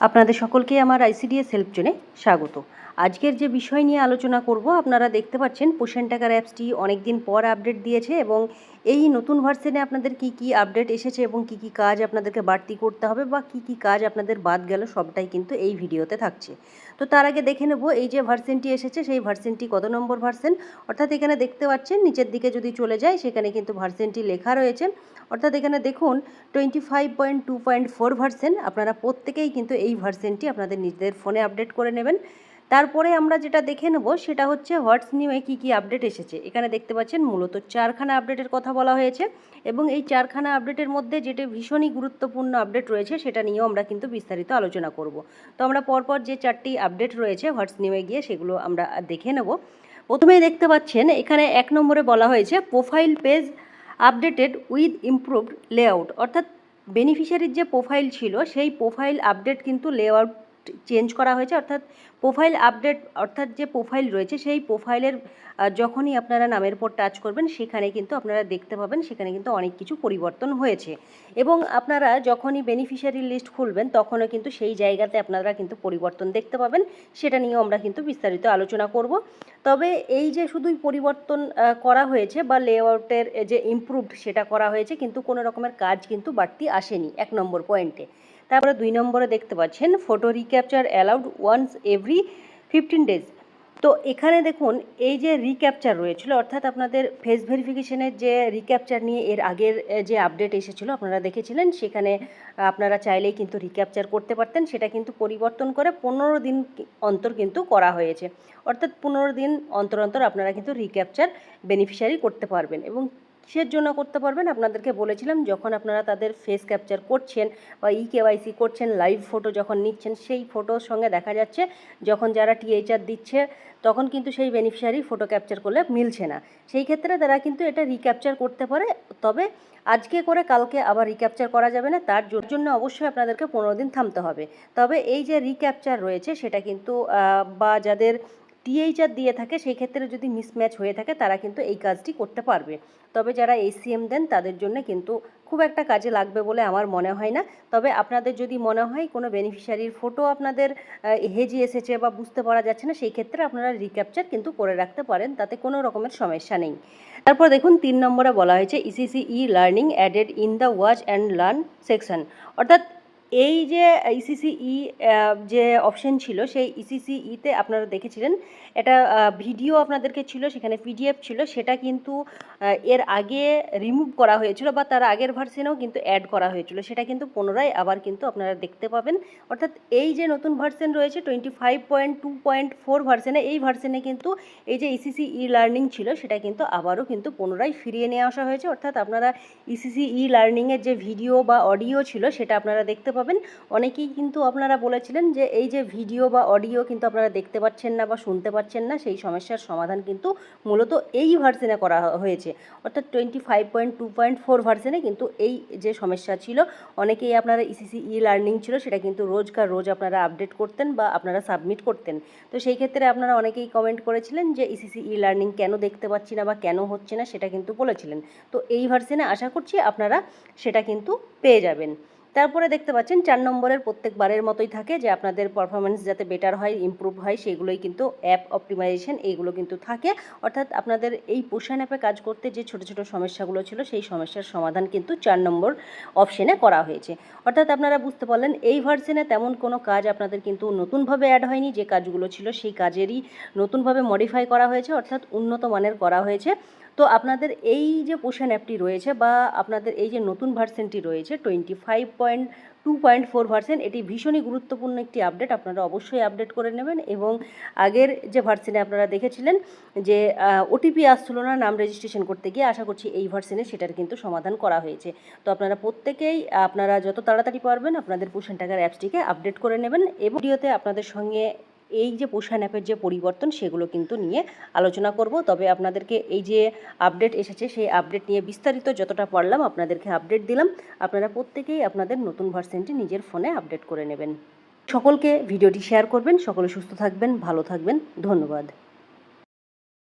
আপনাদের সকলকে আমার আইসিডিএস হেল্প জোনে স্বাগত। আজকের যে বিষয় নিয়ে আলোচনা করব, আপনারা দেখতে পাচ্ছেন পোষণ টাকার অ্যাপসটি অনেক দিন পর আপডেট দিয়েছে এবং এই নতুন ভার্সনে আপনাদের কি কি আপডেট এসেছে এবং কি কি কাজ আপনাদেরকে বাড়তি করতে হবে বা কি কি কাজ আপনাদের বাদ গেল সবটাই কিন্তু এই ভিডিওতে থাকছে। তো তার আগে দেখে নেব এই যে ভার্সনটি এসেছে সেই ভার্সনটি কত নম্বর ভার্সন। অর্থাৎ এখানে দেখতে পাচ্ছেন নিচের দিকে যদি চলে যায় সেখানে কিন্তু ভার্সনটি লেখা রয়েছে। অর্থাৎ এখানে দেখুন 25.2.4 ভার্সন। আপনারা প্রত্যেকেই কিন্তু এই ভার্সনটি আপনাদের নিজেদের ফোনে আপডেট করে নেবেন। তারপরে আমরা যেটা দেখে নেব সেটা হচ্ছে হোয়াটস নিউয়ে কী কী আপডেট এসেছে। এখানে দেখতে পাচ্ছেন মূলত 4খানা আপডেটের কথা বলা হয়েছে এবং এই 4খানা আপডেটের মধ্যে যেটা ভীষণই গুরুত্বপূর্ণ আপডেট রয়েছে সেটা নিয়েও আমরা কিন্তু বিস্তারিত আলোচনা করব। তো আমরা পরপর যে 4টি আপডেট রয়েছে হোয়াটস নিউয়ে গিয়ে সেগুলো আমরা দেখে নেব। প্রথমেই দেখতে পাচ্ছেন এখানে 1 নম্বরে বলা হয়েছে profile page updated with improved layout. অর্থাৎ বেনিফিশিয়ারির যে প্রোফাইল ছিল সেই প্রোফাইল আপডেট কিন্তু লেআউট চেঞ্জ করা হয়েছে। অর্থাৎ প্রোফাইল আপডেট অর্থাৎ যে প্রোফাইল রয়েছে সেই প্রোফাইলের যখনই আপনারা নামের উপর টাচ করবেন সেখানে কিন্তু আপনারা দেখতে পাবেন সেখানে কিন্তু অনেক কিছু পরিবর্তন হয়েছে এবং আপনারা যখনই বেনিফিশিয়ারি লিস্ট খুলবেন তখনও কিন্তু সেই জায়গাতে আপনারা কিন্তু পরিবর্তন দেখতে পাবেন। সেটা নিয়েও আমরা কিন্তু বিস্তারিত আলোচনা করব। তবে এই যে শুধুই পরিবর্তন করা হয়েছে বা লেআউটের যে ইমপ্রুভড সেটা করা হয়েছে, কিন্তু কোনো রকমের কাজ কিন্তু বাড়তি আসেনি 1 নম্বর পয়েন্টে। তারপরে 2 নম্বরে দেখতে পাচ্ছেন photo recapture allowed once every 15 days. তো এখানে দেখুন এই যে রিক্যাপচার রয়েছিল অর্থাৎ আপনাদের ফেস ভেরিফিকেশনের যে রিক্যাপচার নিয়ে এর আগের যে আপডেট এসেছিলো আপনারা দেখেছিলেন, সেখানে আপনারা চাইলেই কিন্তু রিক্যাপচার করতে পারতেন। সেটা কিন্তু পরিবর্তন করে 15 দিন অন্তর কিন্তু করা হয়েছে। অর্থাৎ 15 দিন অন্তর অন্তর আপনারা কিন্তু রিক্যাপচার বেনিফিশিয়ারি করতে পারবেন। এবং কিসের জন্য করতে পারবেন আপনাদেরকে বলেছিলাম, যখন আপনারা তাদের ফেস ক্যাপচার করছেন বা কেওয়াইসি করছেন, লাইভ ফটো যখন নিচ্ছেন সেই ফটোর সঙ্গে দেখা যাচ্ছে যখন যারা টিএইচআর দিচ্ছে তখন কিন্তু সেই বেনিফিশিয়ারি ফটো ক্যাপচার করলে মিলছে না। সেই ক্ষেত্রে তারা কিন্তু এটা রিক্যাপচার করতে পারে, তবে আজকে করে কালকে আবার রিক্যাপচার করা যাবে না। তার জন্য অবশ্যই আপনাদেরকে 15 দিন থামতে হবে। তবে এই যে রিক্যাপচার রয়েছে সেটা কিন্তু বা যাদের টিএইচআর দিয়ে থাকে সেই ক্ষেত্রে যদি মিসম্যাচ হয়ে থাকে তারা কিন্তু এই কাজটি করতে পারবে। তবে যারা এসিএম দেন তাদের জন্য কিন্তু খুব একটা কাজে লাগবে বলে আমার মনে হয় না। তবে আপনাদের যদি মনে হয় কোনো বেনিফিশিয়ারির ফটো আপনাদের হেজি এসেছে বা বুঝতে পারা যাচ্ছে না, সেই ক্ষেত্রে আপনারা রিক্যাপচার কিন্তু করে রাখতে পারেন, তাতে কোনো রকমের সমস্যা নেই। তারপর দেখুন 3 নম্বরে বলা হয়েছে ECC e learning added in the watch and learn section. অর্থাৎ এই যে ইসিসি ই যে অপশন ছিল সেই ইসিসি ইতে আপনারা দেখেছিলেন এটা ভিডিও আপনাদেরকে ছিল, সেখানে পিডিএফ ছিল, সেটা কিন্তু এর আগে রিমুভ করা হয়েছিল বা তার আগের ভার্সনেও কিন্তু অ্যাড করা হয়েছিল। সেটা কিন্তু পুনরায় আবার কিন্তু আপনারা দেখতে পাবেন। অর্থাৎ এই যে নতুন ভার্সন রয়েছে 25.2.4 ভার্সনে, এই ভার্সনে কিন্তু এই যে ইসিসি ই লার্নিং ছিল সেটা কিন্তু আবারও কিন্তু পুনরায় ফিরিয়ে নিয়ে আসা হয়েছে। অর্থাৎ আপনারা ইসিসি ই লার্নিংয়ের যে ভিডিও বা অডিও ছিল সেটা আপনারা দেখতে পাবেন। অনেকেই কিন্তু আপনারা বলেছিলেন যে এই যে ভিডিও বা অডিও কিন্তু আপনারা দেখতে পাচ্ছেন না বা শুনতে পাচ্ছেন না, সেই সমস্যার সমাধান কিন্তু মূলত এই ভার্সনে করা হয়েছে। অর্থাৎ 25.2.4 ভার্সনে কিন্তু এই যে সমস্যা ছিল, অনেকেই আপনারা ইসিসি ই লার্নিং ছিল সেটা কিন্তু রোজকার রোজ আপনারা আপডেট করতেন বা আপনারা সাবমিট করতেন। তো সেই ক্ষেত্রে আপনারা অনেকেই কমেন্ট করেছিলেন যে ইসিসি ই লার্নিং কেন দেখতে পাচ্ছি না বা কেন হচ্ছে না, সেটা কিন্তু বলেছিলেন। তো এই ভার্সনে আশা করছি আপনারা সেটা কিন্তু পেয়ে যাবেন। তারপরে দেখতে পাচ্ছেন 4 নম্বরের প্রত্যেকবারের মতোই থাকে যে আপনাদের পারফরমেন্স যাতে বেটার হয়, ইমপ্রুভ হয়, সেগুলোই কিন্তু অ্যাপ অপটিমাইজেশন এইগুলো কিন্তু থাকে। অর্থাৎ আপনাদের এই পোষণ অ্যাপে কাজ করতে যে ছোটো ছোটো সমস্যাগুলো ছিল সেই সমস্যার সমাধান কিন্তু 4 নম্বর অপশনে করা হয়েছে। অর্থাৎ আপনারা বুঝতে পারলেন এই ভার্সনে তেমন কোনো কাজ আপনাদের কিন্তু নতুনভাবে অ্যাড হয়নি, যে কাজগুলো ছিল সেই কাজেরই নতুনভাবে মডিফাই করা হয়েছে, অর্থাৎ উন্নত মানের করা হয়েছে। তো আপনাদের এই যে পোষণ অ্যাপটি রয়েছে বা আপনাদের এই যে নতুন ভার্সনটি রয়েছে 25.2.4 ভার্সন, এটি ভীষণই গুরুত্বপূর্ণ একটি আপডেট। আপনারা অবশ্যই আপডেট করে নেবেন। এবং আগের যে ভার্সনে আপনারা দেখেছিলেন যে ওটিপি আসছিল না নাম রেজিস্ট্রেশন করতে গিয়ে, আশা করছি এই ভার্সনে সেটার কিন্তু সমাধান করা হয়েছে। তো আপনারা প্রত্যেকেই আপনারা যত তাড়াতাড়ি পারবেন আপনাদের পোষণ টাকার অ্যাপসটিকে আপডেট করে নেবেন। এবং ভিডিওতে আপনাদের সঙ্গে এই যে পোষণ অ্যাপের যে পরিবর্তন সেগুলো কিন্তু নিয়ে আলোচনা করব। তবে আপনাদেরকে এই যে আপডেট এসেছে সেই আপডেট নিয়ে বিস্তারিত যতটা পারলাম আপনাদেরকে আপডেট দিলাম। আপনারা প্রত্যেকেই আপনাদের নতুন ভার্সনটি নিজের ফোনে আপডেট করে নেবেন। সকলকে ভিডিওটি শেয়ার করবেন। সকলে সুস্থ থাকবেন, ভালো থাকবেন। ধন্যবাদ।